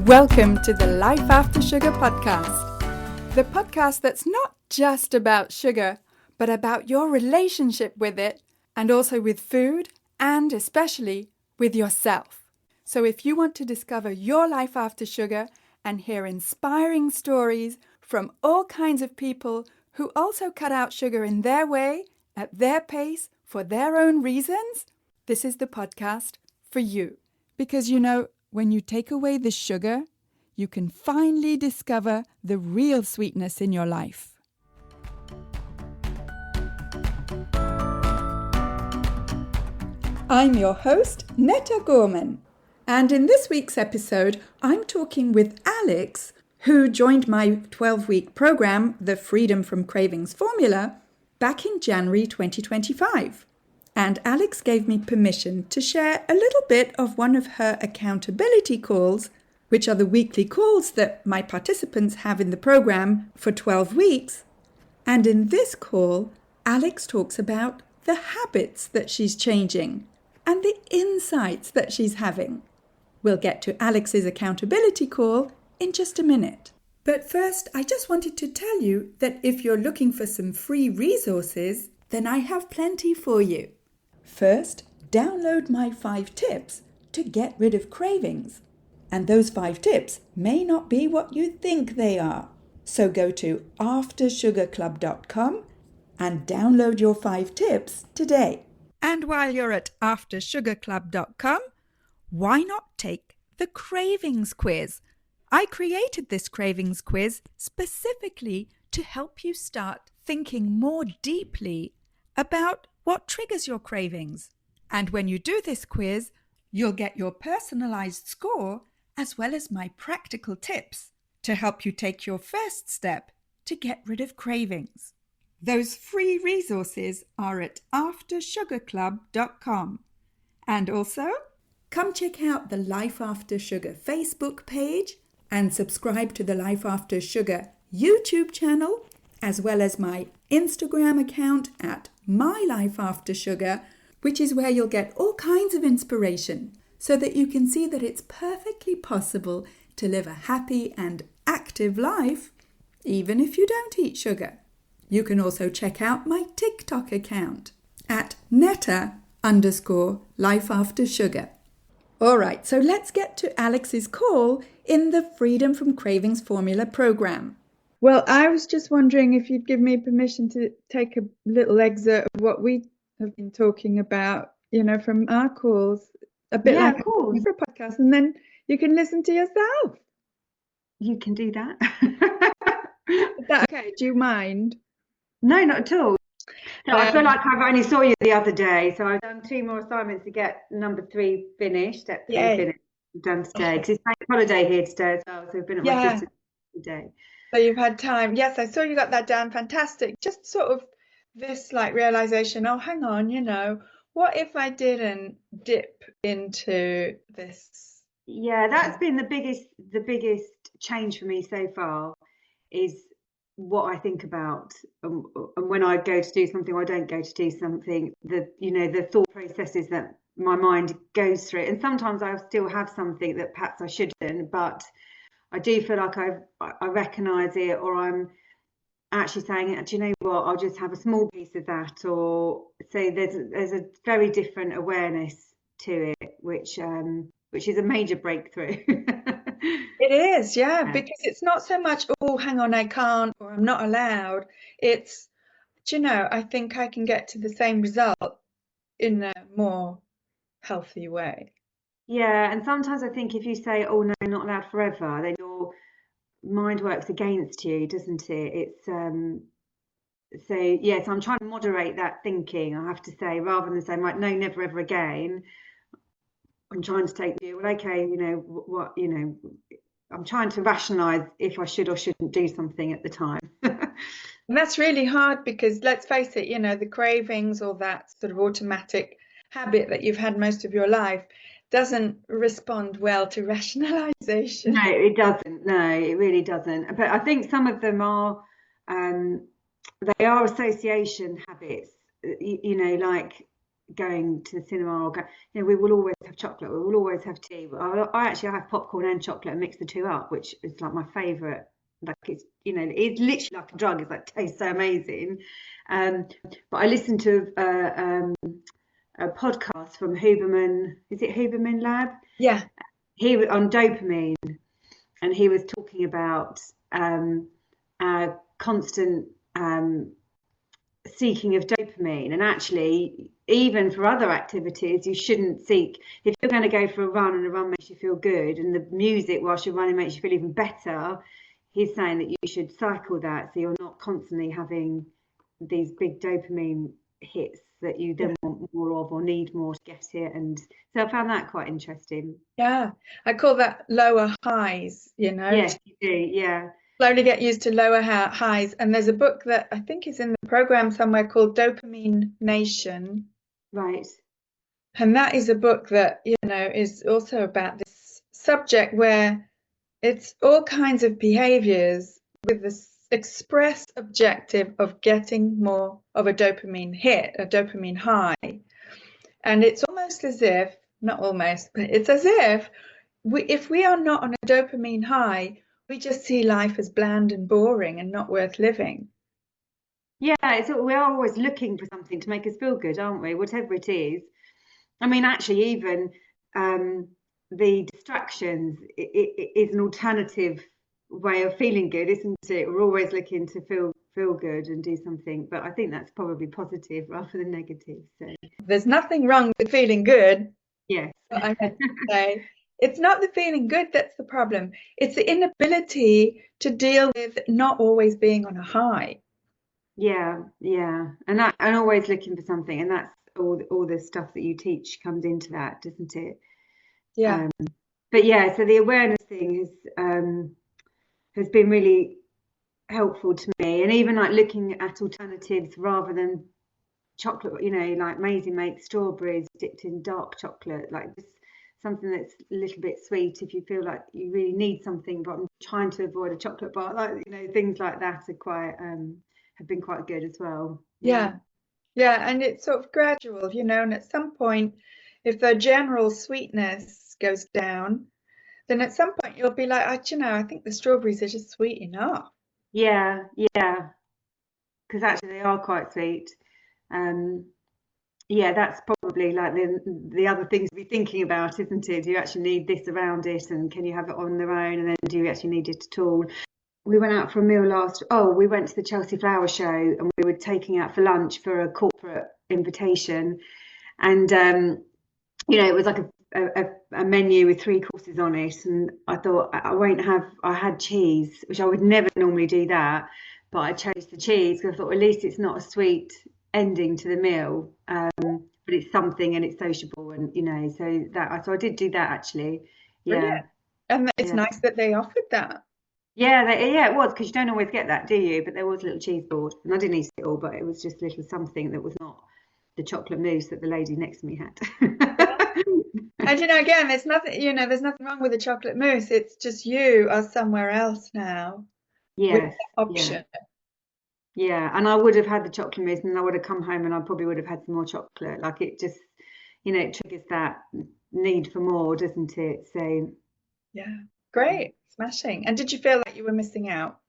Welcome to the Life After Sugar podcast, the podcast that's not just about sugar, but about your relationship with it and also with food and especially with yourself. So if you want to discover your life after sugar and hear inspiring stories from all kinds of people who also cut out sugar in their way, at their pace, for their own reasons, this is the podcast for you. Because when you take away the sugar, you can finally discover the real sweetness in your life. I'm your host, Netta Gorman. And in this week's episode, I'm talking with Alex, who joined my 12-week program, the Freedom from Cravings Formula, back in January 2025. And Alex gave me permission to share a little bit of one of her accountability calls, which are the weekly calls that my participants have in the program for 12 weeks. And in this call, Alex talks about the habits that she's changing and the insights that she's having. We'll get to Alex's accountability call in just a minute. But first, I just wanted to tell you that if you're looking for some free resources, then I have plenty for you. First, download my 5 tips to get rid of cravings. And those 5 tips may not be what you think they are. So go to aftersugarclub.com and download your 5 tips today. And while you're at aftersugarclub.com, why not take the cravings quiz? I created this cravings quiz specifically to help you start thinking more deeply about what triggers your cravings. And when you do this quiz, you'll get your personalized score as well as my practical tips to help you take your first step to get rid of cravings. Those free resources are at aftersugarclub.com. And also, come check out the Life After Sugar Facebook page and subscribe to the Life After Sugar YouTube channel, as well as my Instagram account at My Life After Sugar, which is where you'll get all kinds of inspiration so that you can see that it's perfectly possible to live a happy and active life, even if you don't eat sugar. You can also check out my TikTok account at Netta_lifeaftersugar. All right, so let's get to Alex's call in the Freedom from Cravings Formula program. Well, I was just wondering if you'd give me permission to take a little excerpt of what we have been talking about, from our calls, a bit like a podcast, and then you can listen to yourself. You can do that. Is that okay? Do you mind? No, not at all. No, I feel like I've only saw you the other day, so I've done 2 more assignments to get number 3 finished. Step 3 finished. Done today because it's bank holiday here today as well, so we've been at my sister's today. So you've had time. Yes, I saw you got that down. Fantastic. Just sort of this realization, oh, hang on, what if I didn't dip into this? Yeah, that's been the biggest change for me so far is what I think about and when I go to do something or I don't go to do something, the thought processes that my mind goes through. And sometimes I still have something that perhaps I shouldn't, but I do feel like I recognise it, or I'm actually saying, do you know what, I'll just have a small piece of that, or so there's a very different awareness to it, which is a major breakthrough. It is, yeah, because it's not so much, oh, hang on, I can't, or I'm not allowed. It's, I think I can get to the same result in a more healthy way. Yeah, and sometimes I think if you say, oh no, not allowed forever, then your mind works against you, doesn't it? It's so yes, I'm trying to moderate that thinking, I have to say, rather than saying like, no, never ever again. I'm trying to take the view, well, okay, I'm trying to rationalise if I should or shouldn't do something at the time. And that's really hard because let's face it, the cravings or that sort of automatic habit that you've had most of your life doesn't respond well to rationalization. No, it doesn't. No, it really doesn't. But I think some of them are, they are association habits, like going to the cinema or go, we will always have chocolate, we will always have tea. I actually have popcorn and chocolate and mix the two up, which is like my favorite. Like it's it's literally like a drug. It's like tastes so amazing. But I listened to a podcast from Huberman. Is it Huberman Lab? Yeah. He was on dopamine, and he was talking about constant seeking of dopamine, and actually even for other activities you shouldn't seek. If you're going to go for a run and a run makes you feel good and the music whilst you're running makes you feel even better, he's saying that you should cycle that so you're not constantly having these big dopamine hits that you then want more of or need more to get it. And so I found that quite interesting. Yeah, I call that lower highs, Yes, you do. Yeah. Slowly get used to lower highs. And there's a book that I think is in the program somewhere called Dopamine Nation. Right. And that is a book that, is also about this subject where it's all kinds of behaviors with this express objective of getting more of a dopamine hit, a dopamine high. And it's almost as if, not almost, but it's as if if we are not on a dopamine high, we just see life as bland and boring and not worth living. Yeah, we are always looking for something to make us feel good, aren't we? Whatever it is. I mean, actually, even the distractions is an alternative way of feeling good, isn't it? We're always looking to feel good and do something, but I think that's probably positive rather than negative. So there's nothing wrong with feeling good. Yes. What I meant to say. It's not the feeling good that's the problem. It's the inability to deal with not always being on a high. Yeah, and always looking for something, and that's all the stuff that you teach comes into that, doesn't it? Yeah. But yeah, so the awareness thing has been really helpful to me, and even like looking at alternatives rather than chocolate, like Maisie makes strawberries dipped in dark chocolate, like just something that's a little bit sweet if you feel like you really need something, but I'm trying to avoid a chocolate bar, like things like that are quite have been quite good as well. Yeah, and it's sort of gradual, and at some point, if the general sweetness goes down, then at some point you'll be like, I think the strawberries are just sweet enough. Yeah, because actually they are quite sweet. Yeah, that's probably like the other things to be thinking about, isn't it? Do you actually need this around it, and can you have it on their own, and then do you actually need it at all? We went out for a meal we went to the Chelsea Flower Show, and we were taking out for lunch for a corporate invitation, and it was like a menu with 3 courses on it, and I thought I had cheese, which I would never normally do that, but I chose the cheese because I thought at least it's not a sweet ending to the meal, but it's something and it's sociable, and so I did do that actually. Yeah. Brilliant. And it's nice that they offered that. Yeah, it was, because you don't always get that, do you? But there was a little cheese board, and I didn't eat it all, but it was just a little something that was not the chocolate mousse that the lady next to me had. And again, there's nothing wrong with the chocolate mousse. It's just you are somewhere else now with Yes, that option. yeah, and I would have had the chocolate mousse, and then I would have come home, and I probably would have had some more chocolate. Like it just, it triggers that need for more, doesn't it? So Yeah, great, smashing. And did you feel like you were missing out?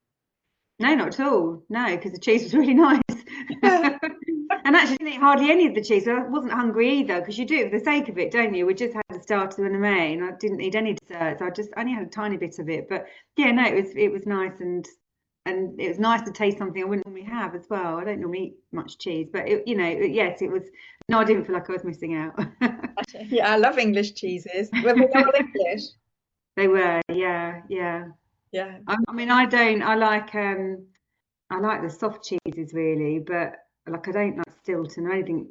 no, not at all. No, because the cheese was really nice. And actually, I didn't eat hardly any of the cheese. I wasn't hungry either, because you do it for the sake of it, don't you? We just had a starter and a main. I didn't need any desserts. I just only had a tiny bit of it. But yeah, no, it was nice, and it was nice to taste something I wouldn't normally have as well. I don't normally eat much cheese, but yes, it was. No, I didn't feel like I was missing out. Yeah, I love English cheeses. Were they all English? They were, yeah. Yeah. I mean, I don't. I like the soft cheeses really, but like I don't like Stilton or anything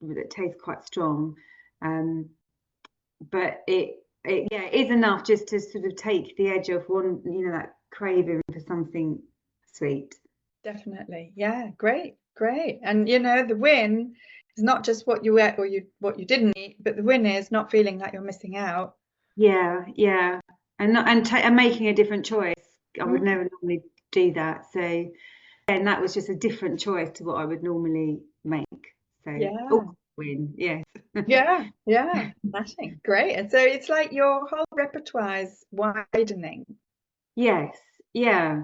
that tastes quite strong. Um, but it is enough just to sort of take the edge off one, that craving for something sweet. Definitely. Yeah, great. And the win is not just what you ate or what you didn't eat, but the win is not feeling like you're missing out. Yeah, and making a different choice. I would never normally do that. So, and that was just a different choice to what I would normally make. So, Yeah. win. Yes. Yeah, smashing, great. And so it's like your whole repertoire is widening. Yes. Yeah.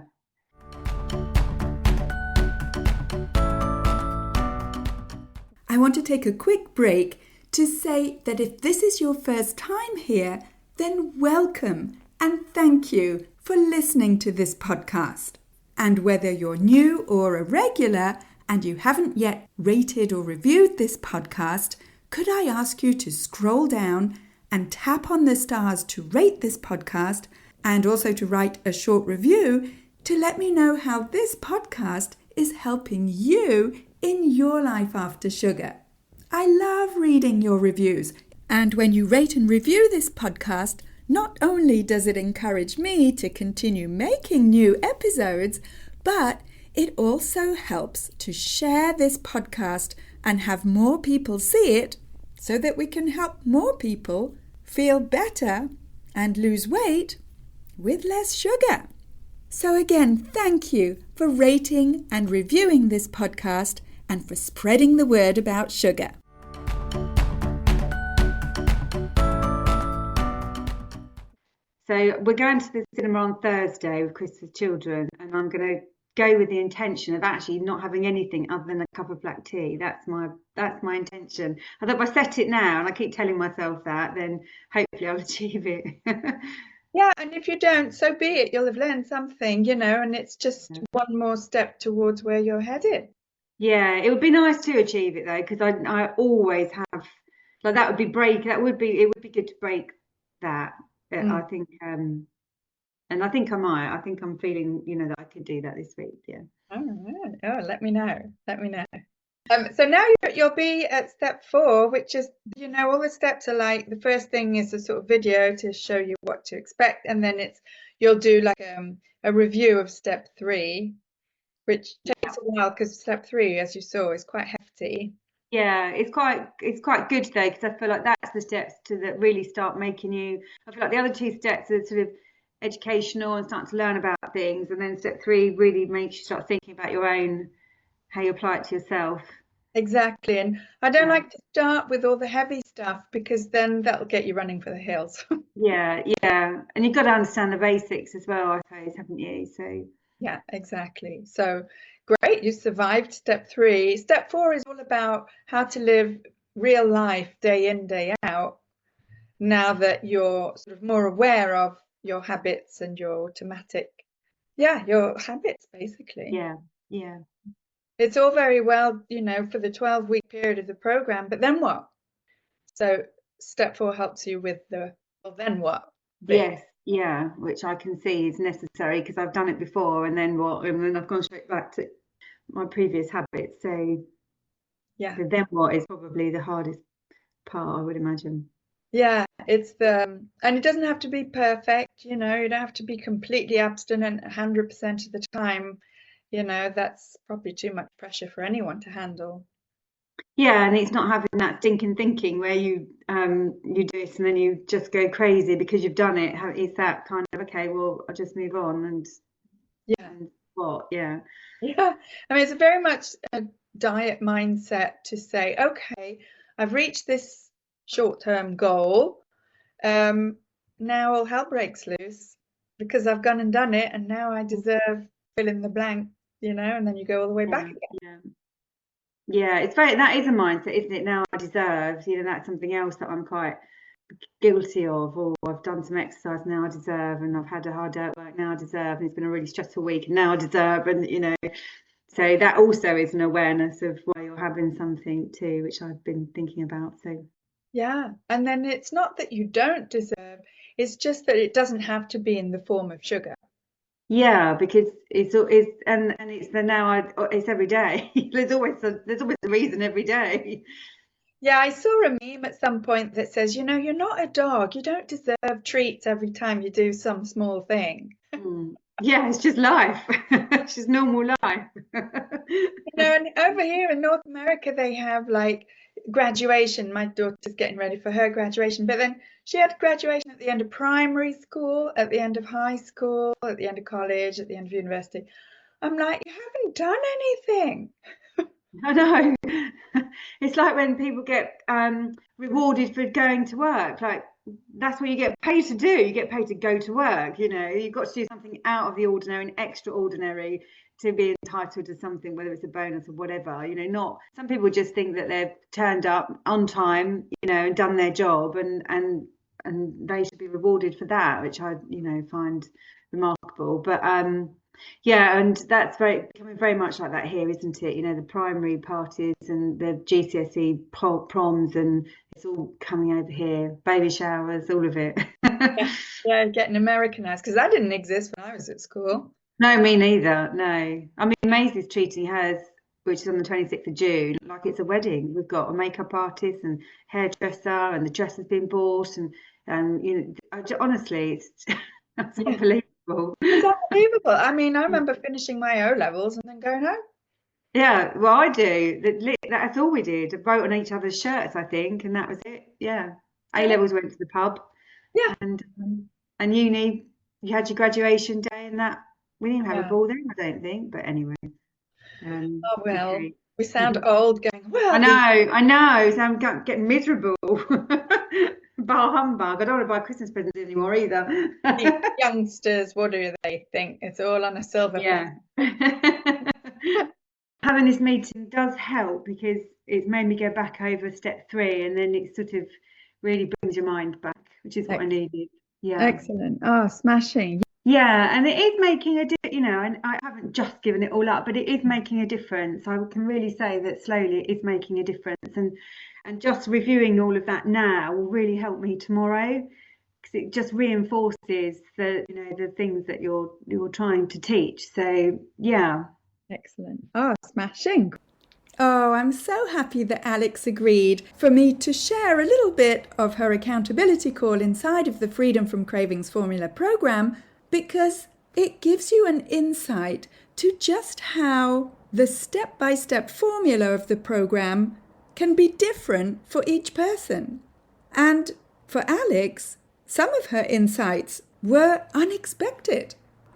I want to take a quick break to say that if this is your first time here, then welcome and thank you for listening to this podcast. And whether you're new or a regular and you haven't yet rated or reviewed this podcast, could I ask you to scroll down and tap on the stars to rate this podcast and also to write a short review to let me know how this podcast is helping you in your life after sugar. I love reading your reviews. And when you rate and review this podcast, not only does it encourage me to continue making new episodes, but it also helps to share this podcast and have more people see it so that we can help more people feel better and lose weight with less sugar. So again, thank you for rating and reviewing this podcast and for spreading the word about sugar. So we're going to the cinema on Thursday with Chris with children, and I'm going to go with the intention of actually not having anything other than a cup of black tea. That's my intention. I thought if I set it now, and I keep telling myself that, then hopefully I'll achieve it. Yeah, and if you don't, so be it. You'll have learned something, and it's just one more step towards where you're headed. Yeah, it would be nice to achieve it though, because I always have, like, that would be it would be good to break that. I think and I think I might. I think I'm feeling, that I could do that this week. Yeah. All right. Oh, let me know. Let me know. So now you'll be at step 4, which is, all the steps are like, the first thing is a sort of video to show you what to expect, and then you'll do like a review of step 3, which takes a while because step 3, as you saw, is quite hefty. Yeah, it's quite good though, because I feel like that's the steps that really start making you. I feel like the other 2 steps are sort of educational and starting to learn about things, and then step 3 really makes you start thinking about how you apply it to yourself. Exactly, and I don't like to start with all the heavy stuff because then that'll get you running for the hills. Yeah, and you've got to understand the basics as well, I suppose, haven't you? So yeah, exactly. So great, you survived step 3. Step 4 is all about how to live real life day in, day out, now that you're sort of more aware of your habits and your your habits, basically. yeah. It's all very well, for the 12-week period of the program, but then what? So step 4 helps you with then what bit. Yes, yeah, which I can see is necessary because I've done it before, and then what? And then I've gone straight back to my previous habits. So Yeah. the then what is probably the hardest part, I would imagine. Yeah, and it doesn't have to be perfect, you don't have to be completely abstinent 100% of the time. That's probably too much pressure for anyone to handle. Yeah, and it's not having that stinking thinking where you do this and then you just go crazy because you've done it. It's that kind of, okay, well, I'll just move on and what? Yeah. Yeah, I mean, it's very much a diet mindset to say, okay, I've reached this short-term goal. Now all hell breaks loose because I've gone and done it, and now I deserve fill in the blank, and then you go all the way back again. Yeah, that is a mindset, isn't it? Now I deserve, that's something else that I'm quite guilty of. Oh, I've done some exercise, now I deserve, and I've had a hard day at work, now I deserve, and it's been a really stressful week, and now I deserve, and so that also is an awareness of why you're having something too, which I've been thinking about. So yeah, and then it's not that you don't deserve, it's just that it doesn't have to be in the form of sugar. yeah, because it's and it's the it's every day. There's always a reason every day. Yeah, I saw a meme at some point that says, you're not a dog. You don't deserve treats every time you do some small thing. Yeah, it's just life. It's just normal life. And over here in North America, they have like graduation. My daughter's getting ready for her graduation, but then she had graduation at the end of primary school, at the end of high school, at the end of college, at the end of university. I'm like, you haven't done anything. I know. It's like when people get rewarded for going to work. Like that's what you get paid to do. You get paid to go to work. You've got to do something out of the ordinary and extraordinary to be entitled to something, whether it's a bonus or whatever. Not some people just think that they've turned up on time, and done their job, and they should be rewarded for that, which I, find remarkable. But yeah, and that's becoming very much like that here, isn't it? The primary parties and the GCSE proms, and it's all coming over here. Baby showers, all of it. Yeah, yeah, getting Americanized, because that didn't exist when I was at school. No, me neither. No, I mean Maisie's treating hers, which is on the 26th of June, like it's a wedding. We've got a makeup artist and hairdresser, and the dress has been bought, and honestly, it's that's Yeah. unbelievable. It's unbelievable. I mean, I remember finishing my O levels and then going home. Yeah, well, I do. That's all we did. Wrote on each other's shirts, I think, and that was it. Yeah. A Yeah. levels went to the pub, Yeah. and uni, you had your graduation day, and that we didn't have a Yeah. ball then, I don't think. But anyway, Oh, well, okay. we sound old going, well, I know. So I'm getting miserable. Bar humbug. I don't want to buy Christmas presents anymore either. the youngsters, what do they think? It's all on a silver Yeah. platter. Having this meeting does help because it's made me go back over step 3, and then it sort of really brings your mind back, which is what I needed. Yeah. Excellent. Oh, smashing. Yeah, and it is making and I haven't just given it all up, but it is making a difference. I can really say that slowly it is making a difference, and just reviewing all of that now will really help me tomorrow, because it just reinforces the things that you're trying to teach. So yeah. Excellent. Oh, smashing. Oh, I'm so happy that Alex agreed for me to share a little bit of her accountability call inside of the Freedom from Cravings Formula program, because it gives you an insight to just how the step-by-step formula of the program can be different for each person. And for Alex, some of her insights were unexpected.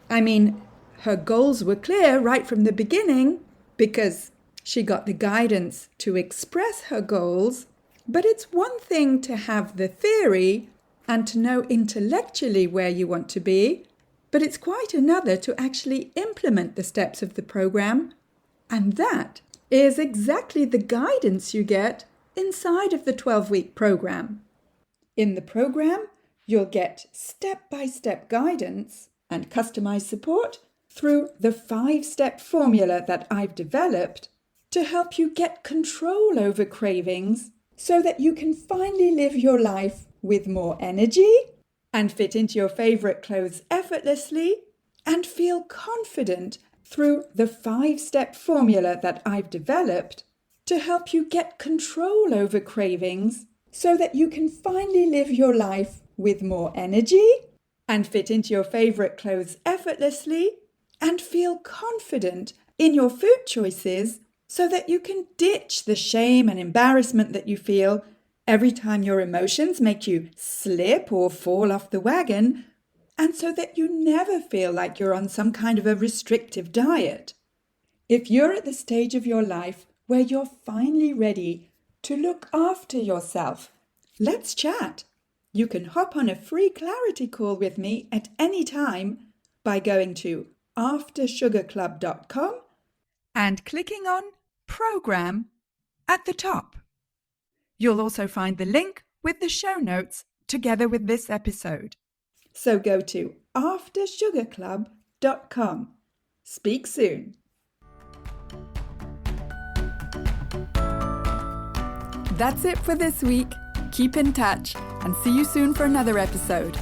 I mean, her goals were clear right from the beginning because she got the guidance to express her goals, but it's one thing to have the theory and to know intellectually where you want to be, but it's quite another to actually implement the steps of the program, and that is exactly the guidance you get inside of the 12-week program. In the program, you'll get step-by-step guidance and customized support through the 5-step formula that I've developed to help you get control over cravings so that you can finally live your life with more energy and fit into your favorite clothes effortlessly and feel confident through the 5-step formula that I've developed to help you get control over cravings so that you can finally live your life with more energy and fit into your favorite clothes effortlessly and feel confident in your food choices so that you can ditch the shame and embarrassment that you feel every time your emotions make you slip or fall off the wagon, and so that you never feel like you're on some kind of a restrictive diet. If you're at the stage of your life where you're finally ready to look after yourself, let's chat. You can hop on a free clarity call with me at any time by going to aftersugarclub.com and clicking on Program at the top. You'll also find the link with the show notes together with this episode. So go to aftersugarclub.com. Speak soon. That's it for this week. Keep in touch and see you soon for another episode.